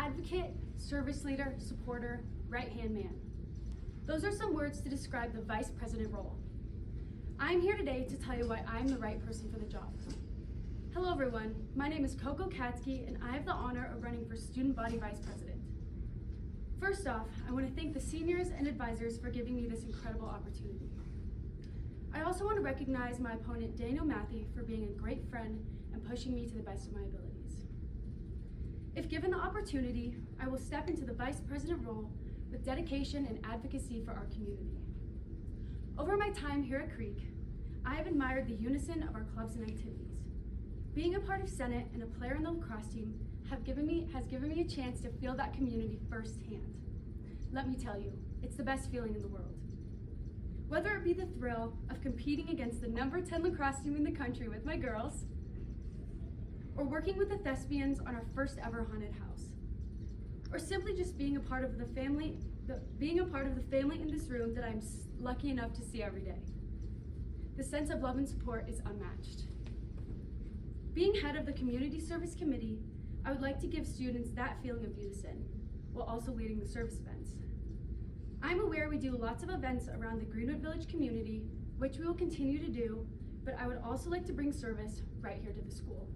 advocate, service leader, supporter, right-hand man. Those are some words to describe the vice president role. I'm here today to tell you why I'm the right person for the job. Hello everyone, my name is Coco Katskee and I have the honor of running for student body vice president. First off, I want to thank the seniors and advisors for giving me this incredible opportunity. I also want to recognize my opponent Daniel Matthew for being a great friend and pushing me to the best of my abilities. If given the opportunity, I will step into the vice president role with dedication and advocacy for our community. Over my time here at Creek, I have admired the unison of our clubs and activities. Being a part of Senate and a player on the lacrosse team has given me a chance to feel that community firsthand. Let me tell you, it's the best feeling in the world. Whether it be the thrill of competing against the number 10 lacrosse team in the country with my girls, or working with the thespians on our first ever haunted house, or simply just being a part of the family in this room that I'm lucky enough to see every day. The sense of love and support is unmatched. Being head of the Community Service Committee, I would like to give students that feeling of unison, while also leading the service events. I'm aware we do lots of events around the Greenwood Village community, which we will continue to do, but I would also like to bring service right here to the school.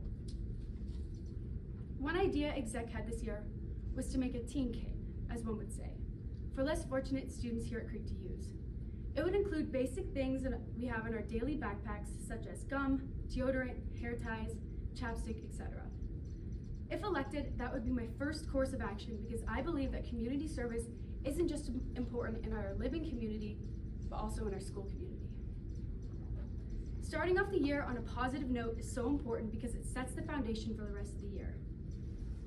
One idea exec had this year was to make a teen kit, as one would say, for less fortunate students here at Creek to use. It would include basic things that we have in our daily backpacks, such as gum, deodorant, hair ties, chapstick, etc. If elected, that would be my first course of action because I believe that community service isn't just important in our living community, but also in our school community. Starting off the year on a positive note is so important because it sets the foundation for the rest of the year.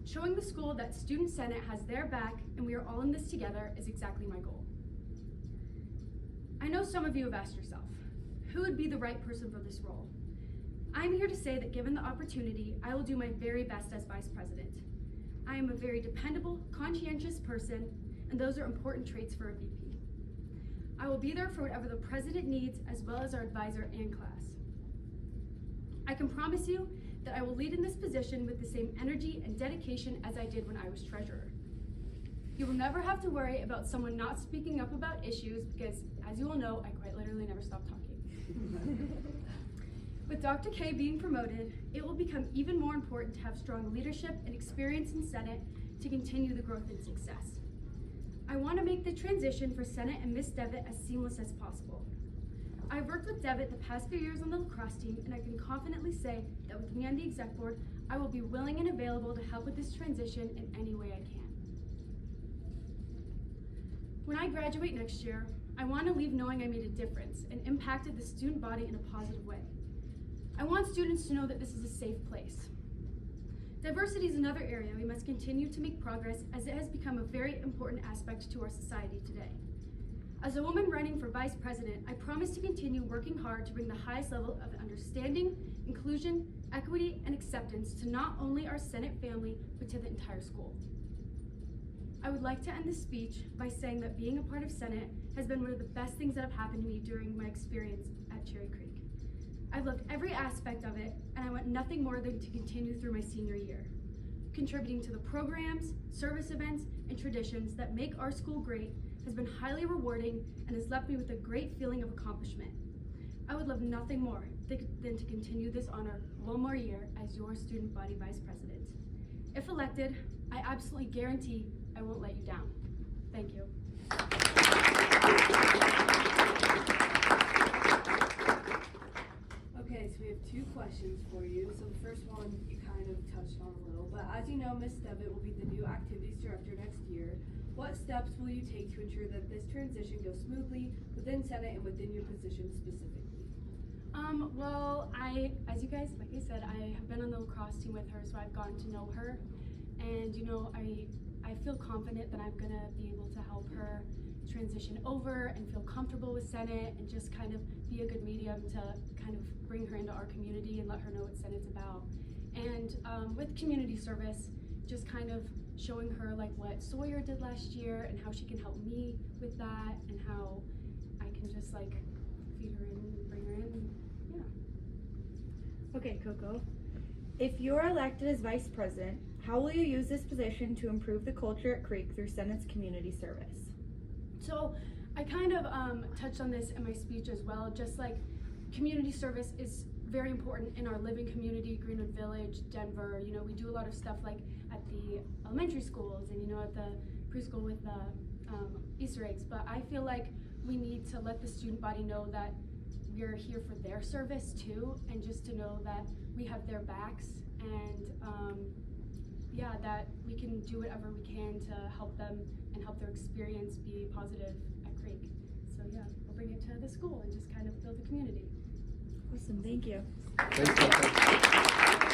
Showing the school that Student Senate has their back and we are all in this together is exactly my goal. I know some of you have asked yourself, who would be the right person for this role? I'm here to say that given the opportunity, I will do my very best as vice president. I am a very dependable, conscientious person, and those are important traits for a VP. I will be there for whatever the president needs, as well as our advisor and class. I can promise you that I will lead in this position with the same energy and dedication as I did when I was treasurer. You will never have to worry about someone not speaking up about issues because, as you all know, I quite literally never stop talking. With Dr. K being promoted, it will become even more important to have strong leadership and experience in Senate to continue the growth and success. I want to make the transition for Senate and Miss Devitt as seamless as possible. I've worked with Devitt the past few years on the lacrosse team, and I can confidently say that with me on the exec board, I will be willing and available to help with this transition in any way I can. When I graduate next year, I want to leave knowing I made a difference and impacted the student body in a positive way. I want students to know that this is a safe place. Diversity is another area we must continue to make progress as it has become a very important aspect to our society today. As a woman running for vice president, I promise to continue working hard to bring the highest level of understanding, inclusion, equity, and acceptance to not only our Senate family, but to the entire school. I would like to end this speech by saying that being a part of Senate has been one of the best things that have happened to me during my experience at Cherry Creek. I've loved every aspect of it, and I want nothing more than to continue through my senior year, contributing to the programs, service events, and traditions that make our school great has been highly rewarding and has left me with a great feeling of accomplishment. I would love nothing more than to continue this honor one more year as your student body vice president. If elected, I absolutely guarantee I won't let you down. Thank you. Okay, so we have two questions for you. So the first one you kind of touched on a little, but as you know, Ms. Devitt will be the new activities director next year. What steps will you take to ensure that this transition goes smoothly within Senate and within your position specifically? Well, as you guys, like I said, I have been on the lacrosse team with her, so I've gotten to know her, and you know, I feel confident that I'm gonna be able to help her transition over and feel comfortable with Senate and just kind of be a good medium to kind of bring her into our community and let her know what Senate's about. And with community service, just kind of showing her like what Sawyer did last year and how she can help me with that and how I can just like feed her in and bring her in and yeah. Okay, Coco. If you're elected as vice president, How will you use this position to improve the culture at Creek through Senate's community service? So I kind of touched on this in my speech as well, just like community service is very important in our living community, Greenwood Village, Denver. You know, we do a lot of stuff like at the elementary schools and, you know, at the preschool with the Easter eggs. But I feel like we need to let the student body know that we're here for their service too, and just to know that we have their backs, and yeah, that we can do whatever we can to help them and help their experience be positive at Creek. So yeah, we'll bring it to the school and just kind of build a community. Awesome, thank you. Thank you.